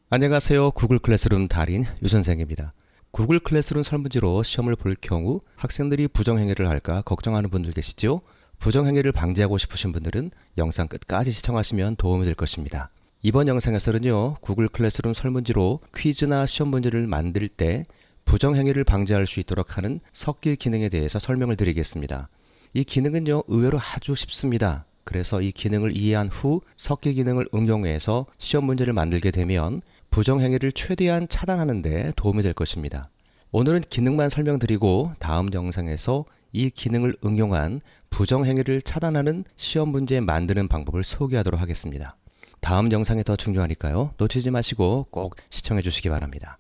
안녕하세요. 구글 클래스룸 달인 유선생입니다. 구글 클래스룸 설문지로 시험을 볼 경우 학생들이 부정행위를 할까 걱정하는 분들 계시죠? 부정행위를 방지하고 싶으신 분들은 영상 끝까지 시청하시면 도움이 될 것입니다. 이번 영상에서는요, 구글 클래스룸 설문지로 퀴즈나 시험 문제를 만들 때 부정행위를 방지할 수 있도록 하는 섞기 기능에 대해서 설명을 드리겠습니다. 이 기능은요, 의외로 아주 쉽습니다. 그래서 이 기능을 이해한 후 섞기 기능을 응용해서 시험 문제를 만들게 되면 부정행위를 최대한 차단하는 데 도움이 될 것입니다. 오늘은 기능만 설명드리고 다음 영상에서 이 기능을 응용한 부정행위를 차단하는 시험 문제 만드는 방법을 소개하도록 하겠습니다. 다음 영상이 더 중요하니까요. 놓치지 마시고 꼭 시청해 주시기 바랍니다.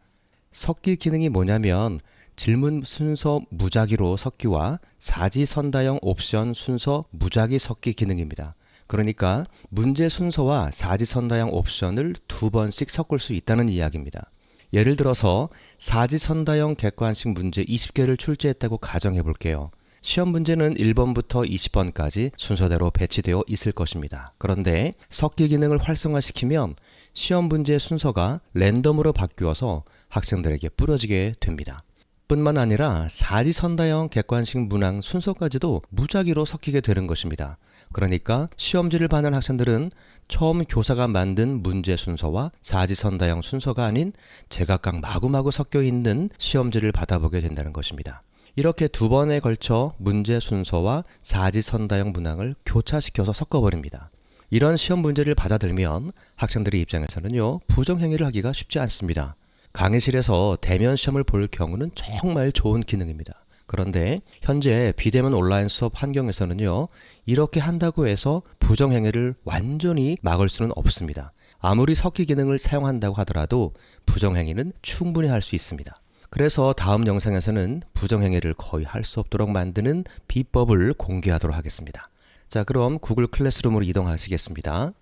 섞기 기능이 뭐냐면 질문 순서 무작위로 섞기와 사지선다형 옵션 순서 무작위 섞기 기능입니다. 그러니까 문제 순서와 사지선다형 옵션을 두 번씩 섞을 수 있다는 이야기입니다. 예를 들어서 사지선다형 객관식 문제 20개를 출제했다고 가정해 볼게요. 시험 문제는 1번부터 20번까지 순서대로 배치되어 있을 것입니다. 그런데 섞기 기능을 활성화시키면 시험 문제 순서가 랜덤으로 바뀌어서 학생들에게 뿌려지게 됩니다. 뿐만 아니라 사지선다형 객관식 문항 순서까지도 무작위로 섞이게 되는 것입니다. 그러니까 시험지를 받는 학생들은 처음 교사가 만든 문제 순서와 사지선다형 순서가 아닌 제각각 마구마구 섞여 있는 시험지를 받아보게 된다는 것입니다. 이렇게 두 번에 걸쳐 문제 순서와 사지선다형 문항을 교차시켜서 섞어버립니다. 이런 시험 문제를 받아들면 학생들의 입장에서는요, 부정행위를 하기가 쉽지 않습니다. 강의실에서 대면 시험을 볼 경우는 정말 좋은 기능입니다. 그런데 현재 비대면 온라인 수업 환경에서는요, 이렇게 한다고 해서 부정행위를 완전히 막을 수는 없습니다. 아무리 섞기 기능을 사용한다고 하더라도 부정행위는 충분히 할 수 있습니다. 그래서 다음 영상에서는 부정행위를 거의 할 수 없도록 만드는 비법을 공개하도록 하겠습니다. 자, 그럼 구글 클래스룸으로 이동하시겠습니다.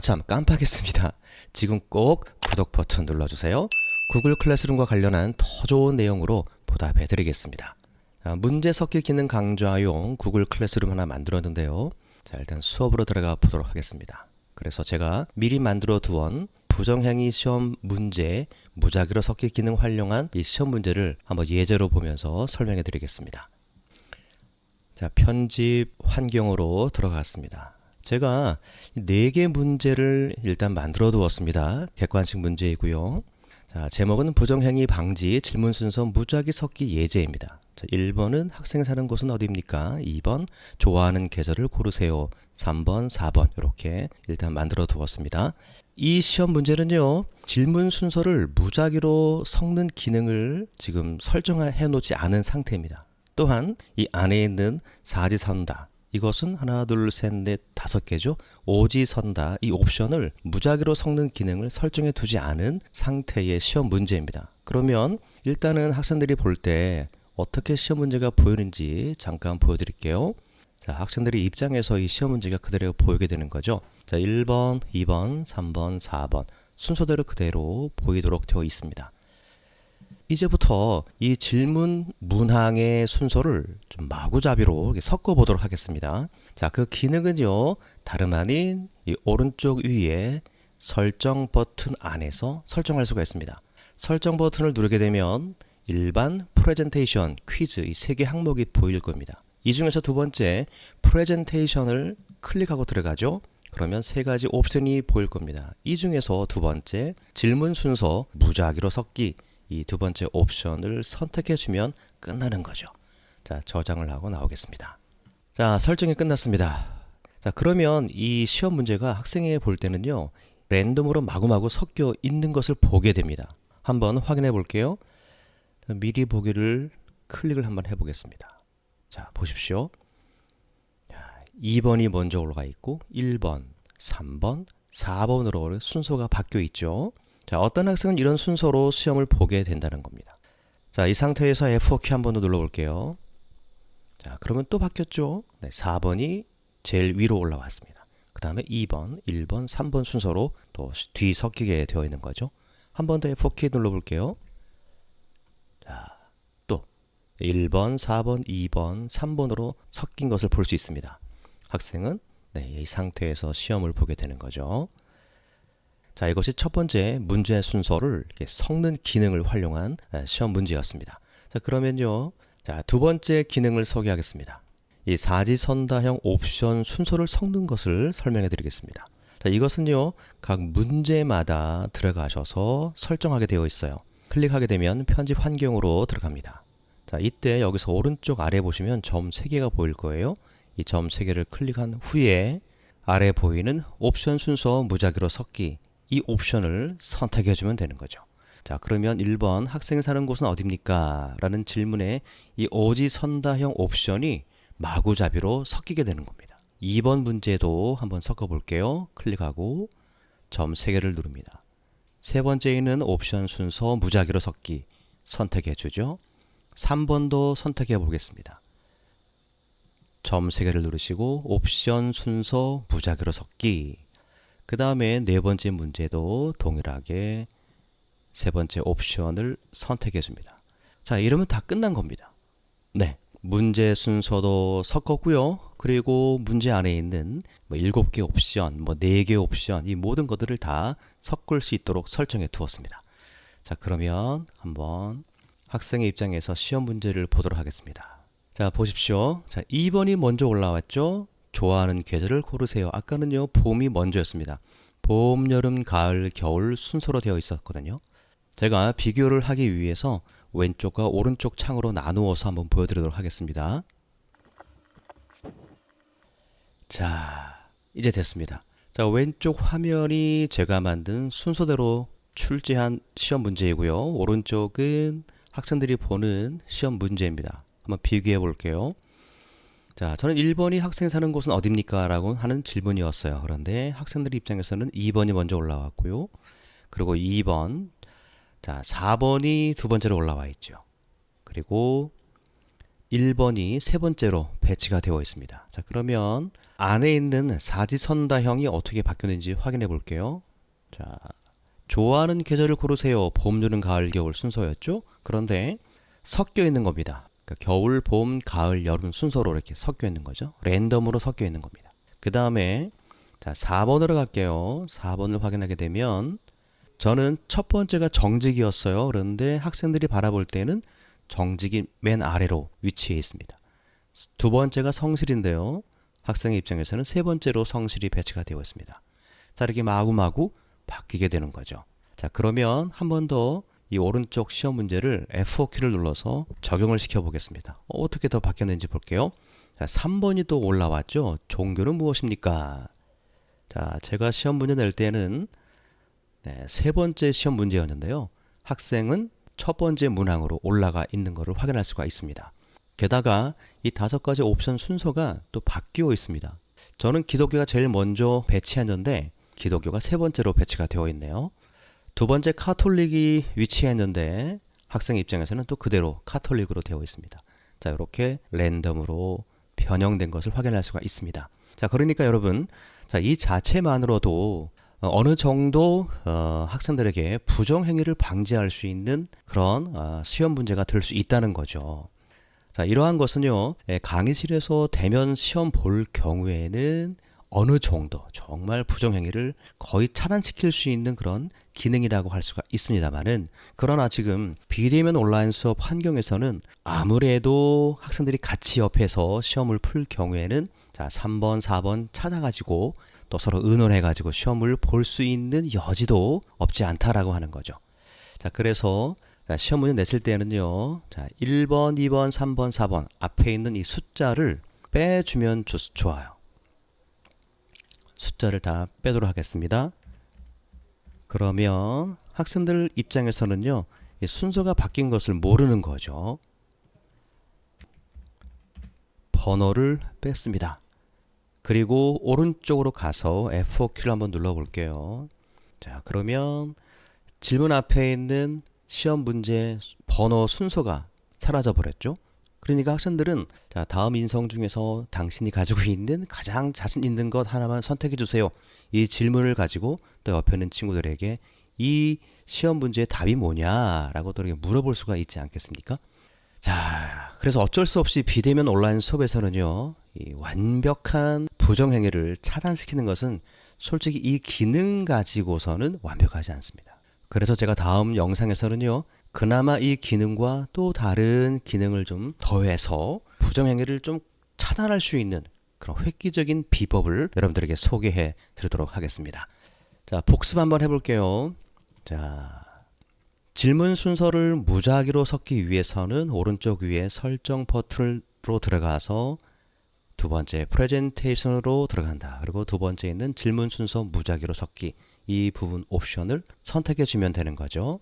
참, 깜빡했습니다. 지금 꼭 구독 버튼 눌러주세요. 구글 클래스룸과 관련한 더 좋은 내용으로 보답해 드리겠습니다. 문제 섞기 기능 강좌용 구글 클래스룸 하나 만들었는데요. 자, 일단 수업으로 들어가 보도록 하겠습니다. 그래서 제가 미리 만들어 두은 부정행위 시험 문제 무작위로 섞기 기능 활용한 이 시험 문제를 한번 예제로 보면서 설명해 드리겠습니다. 자, 편집 환경으로 들어갔습니다. 제가 4개 문제를 일단 만들어 두었습니다. 객관식 문제이고요. 자, 제목은 부정행위 방지 질문 순서 무작위 섞기 예제입니다. 자, 1번은 학생 사는 곳은 어디입니까? 2번 좋아하는 계절을 고르세요. 3번, 4번 이렇게 일단 만들어 두었습니다. 이 시험 문제는요, 질문 순서를 무작위로 섞는 기능을 지금 설정해 놓지 않은 상태입니다. 또한 이 안에 있는 사지선다, 이것은 하나, 둘, 셋, 넷, 5개죠. 오지선다, 이 옵션을 무작위로 섞는 기능을 설정해 두지 않은 상태의 시험 문제입니다. 그러면 일단은 학생들이 볼 때 어떻게 시험 문제가 보이는지 잠깐 보여드릴게요. 자, 학생들의 입장에서 이 시험 문제가 그대로 보이게 되는 거죠. 자, 1번, 2번, 3번, 4번 순서대로 그대로 보이도록 되어 있습니다. 이제부터 이 질문 문항의 순서를 좀 마구잡이로 섞어 보도록 하겠습니다. 자, 그 기능은요, 다름 아닌 이 오른쪽 위에 설정 버튼 안에서 설정할 수가 있습니다. 설정 버튼을 누르게 되면 일반, 프레젠테이션, 퀴즈 이 3개 항목이 보일 겁니다. 이 중에서 두 번째 프레젠테이션을 클릭하고 들어가죠. 그러면 3가지 옵션이 보일 겁니다. 이 중에서 두 번째 질문 순서 무작위로 섞기, 이 두 번째 옵션을 선택해 주면 끝나는 거죠. 자, 저장을 하고 나오겠습니다. 자, 설정이 끝났습니다. 자, 그러면 이 시험 문제가 학생이 볼 때는요, 랜덤으로 마구마구 섞여 있는 것을 보게 됩니다. 한번 확인해 볼게요. 미리 보기를 클릭을 한번 해 보겠습니다. 자, 보십시오. 2번이 먼저 올라가 있고 1번, 3번, 4번으로 순서가 바뀌어 있죠. 자, 어떤 학생은 이런 순서로 시험을 보게 된다는 겁니다. 자, 이 상태에서 F4키 한번 더 눌러볼게요. 자, 그러면 또 바뀌었죠. 네, 4번이 제일 위로 올라왔습니다. 그 다음에 2번, 1번, 3번 순서로 또 뒤섞이게 되어 있는 거죠. 한 번 더 F4키 눌러볼게요. 자, 또 1번, 4번, 2번, 3번으로 섞인 것을 볼 수 있습니다. 학생은 이 상태에서 시험을 보게 되는 거죠. 자, 이것이 첫 번째 문제 순서를 이렇게 섞는 기능을 활용한 시험 문제였습니다. 자, 그러면요. 자, 두 번째 기능을 소개하겠습니다. 이 사지선다형 옵션 순서를 섞는 것을 설명해 드리겠습니다. 자, 이것은요. 각 문제마다 들어가셔서 설정하게 되어 있어요. 클릭하게 되면 편집 환경으로 들어갑니다. 자, 이때 여기서 오른쪽 아래 보시면 점 3개가 보일 거예요. 이 점 3개를 클릭한 후에 아래 보이는 옵션 순서 무작위로 섞기, 이 옵션을 선택해 주면 되는 거죠. 자, 그러면 1번 학생이 사는 곳은 어디입니까? 라는 질문에 이 오지선다형 옵션이 마구잡이로 섞이게 되는 겁니다. 2번 문제도 한번 섞어 볼게요. 클릭하고 점 3개를 누릅니다. 세 번째에는 옵션 순서 무작위로 섞기 선택해 주죠. 3번도 선택해 보겠습니다. 점 3개를 누르시고 옵션 순서 무작위로 섞기. 그 다음에 네 번째 문제도 동일하게 세 번째 옵션을 선택해 줍니다. 자, 이러면 다 끝난 겁니다. 네, 문제 순서도 섞었고요. 그리고 문제 안에 있는 7개 옵션, 4개 옵션, 이 모든 것들을 다 섞을 수 있도록 설정해 두었습니다. 자, 그러면 한번 학생의 입장에서 시험 문제를 보도록 하겠습니다. 자, 보십시오. 자, 2번이 먼저 올라왔죠. 좋아하는 계절을 고르세요. 아까는요, 봄이 먼저였습니다. 봄, 여름, 가을, 겨울 순서로 되어 있었거든요. 제가 비교를 하기 위해서 왼쪽과 오른쪽 창으로 나누어서 한번 보여드리도록 하겠습니다. 자, 이제 됐습니다. 자, 왼쪽 화면이 제가 만든 순서대로 출제한 시험 문제이고요. 오른쪽은 학생들이 보는 시험 문제입니다. 한번 비교해 볼게요. 자, 저는 1번이 학생 사는 곳은 어딥니까? 라고 하는 질문이었어요. 그런데 학생들 입장에서는 2번이 먼저 올라왔고요. 그리고 2번, 자, 4번이 두 번째로 올라와 있죠. 그리고 1번이 세 번째로 배치가 되어 있습니다. 자, 그러면 안에 있는 사지선다형이 어떻게 바뀌었는지 확인해 볼게요. 자, 좋아하는 계절을 고르세요. 봄, 여름, 가을, 겨울 순서였죠. 그런데 섞여 있는 겁니다. 그러니까 겨울, 봄, 가을, 여름 순서로 이렇게 섞여 있는 거죠. 랜덤으로 섞여 있는 겁니다. 그 다음에 자, 4번으로 갈게요. 4번을 확인하게 되면 저는 첫 번째가 정직이었어요. 그런데 학생들이 바라볼 때는 정직이 맨 아래로 위치해 있습니다. 두 번째가 성실인데요. 학생의 입장에서는 세 번째로 성실이 배치가 되어 있습니다. 자, 이렇게 마구마구 바뀌게 되는 거죠. 자, 그러면 한 번 더 이 오른쪽 시험 문제를 F4키를 눌러서 적용을 시켜 보겠습니다. 어떻게 더 바뀌었는지 볼게요. 자, 3번이 또 올라왔죠. 종교는 무엇입니까? 자, 제가 시험 문제 낼 때는 세 번째 시험 문제였는데요. 학생은 첫 번째 문항으로 올라가 있는 것을 확인할 수가 있습니다. 게다가 이 5가지 옵션 순서가 또 바뀌어 있습니다. 저는 기독교가 제일 먼저 배치했는데 기독교가 세 번째로 배치가 되어 있네요. 두 번째 카톨릭이 위치했는데 학생 입장에서는 또 그대로 카톨릭으로 되어 있습니다. 자, 이렇게 랜덤으로 변형된 것을 확인할 수가 있습니다. 자, 그러니까 여러분, 자, 이 자체만으로도 어느 정도 학생들에게 부정행위를 방지할 수 있는 그런 시험 문제가 될 수 있다는 거죠. 자, 이러한 것은요, 강의실에서 대면 시험 볼 경우에는 어느 정도 정말 부정행위를 거의 차단시킬 수 있는 그런 기능이라고 할 수가 있습니다만은, 그러나 지금 비대면 온라인 수업 환경에서는 아무래도 학생들이 같이 옆에서 시험을 풀 경우에는 자, 3번, 4번 찾아가지고 또 서로 의논해가지고 시험을 볼 수 있는 여지도 없지 않다라고 하는 거죠. 자, 그래서 시험 문제 냈을 때는요, 자, 1번, 2번, 3번, 4번 앞에 있는 이 숫자를 빼주면 좋아요. 숫자를 다 빼도록 하겠습니다. 그러면 학생들 입장에서는요, 이 순서가 바뀐 것을 모르는 거죠. 번호를 뺐습니다. 그리고 오른쪽으로 가서 F4키를 한번 눌러볼게요. 자, 그러면 질문 앞에 있는 시험 문제 번호 순서가 사라져 버렸죠. 그러니까 학생들은 자, 다음 인성 중에서 당신이 가지고 있는 가장 자신 있는 것 하나만 선택해 주세요. 이 질문을 가지고 또 옆에 있는 친구들에게 이 시험 문제의 답이 뭐냐라고 또 이렇게 물어볼 수가 있지 않겠습니까? 자, 그래서 어쩔 수 없이 비대면 온라인 수업에서는요, 이 완벽한 부정행위를 차단시키는 것은 솔직히 이 기능 가지고서는 완벽하지 않습니다. 그래서 제가 다음 영상에서는요, 그나마 이 기능과 또 다른 기능을 좀 더해서 부정행위를 좀 차단할 수 있는 그런 획기적인 비법을 여러분들에게 소개해 드리도록 하겠습니다. 자, 복습 한번 해볼게요. 자, 질문 순서를 무작위로 섞기 위해서는 오른쪽 위에 설정 버튼으로 들어가서 두 번째 프레젠테이션으로 들어간다. 그리고 두 번째 있는 질문 순서 무작위로 섞기, 이 부분 옵션을 선택해 주면 되는 거죠.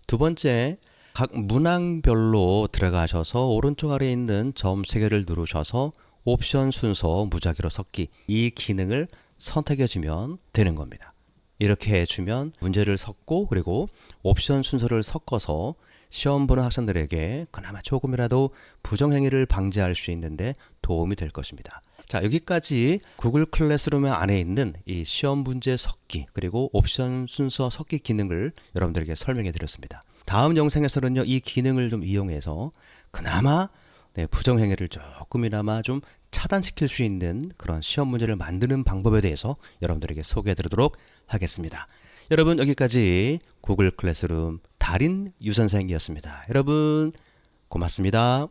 두 번째, 각 문항별로 들어가셔서 오른쪽 아래에 있는 점 3개를 누르셔서 옵션 순서 무작위로 섞기, 이 기능을 선택해 주면 되는 겁니다. 이렇게 해주면 문제를 섞고 그리고 옵션 순서를 섞어서 시험 보는 학생들에게 그나마 조금이라도 부정행위를 방지할 수 있는데 도움이 될 것입니다. 자, 여기까지 구글 클래스룸 안에 있는 이 시험 문제 섞기 그리고 옵션 순서 섞기 기능을 여러분들에게 설명해 드렸습니다. 다음 영상에서는요, 이 기능을 좀 이용해서 그나마 부정행위를 조금이나마 좀 차단시킬 수 있는 그런 시험 문제를 만드는 방법에 대해서 여러분들에게 소개해 드리도록 하겠습니다. 여러분, 여기까지 구글 클래스룸 달인 유선생이었습니다. 여러분 고맙습니다.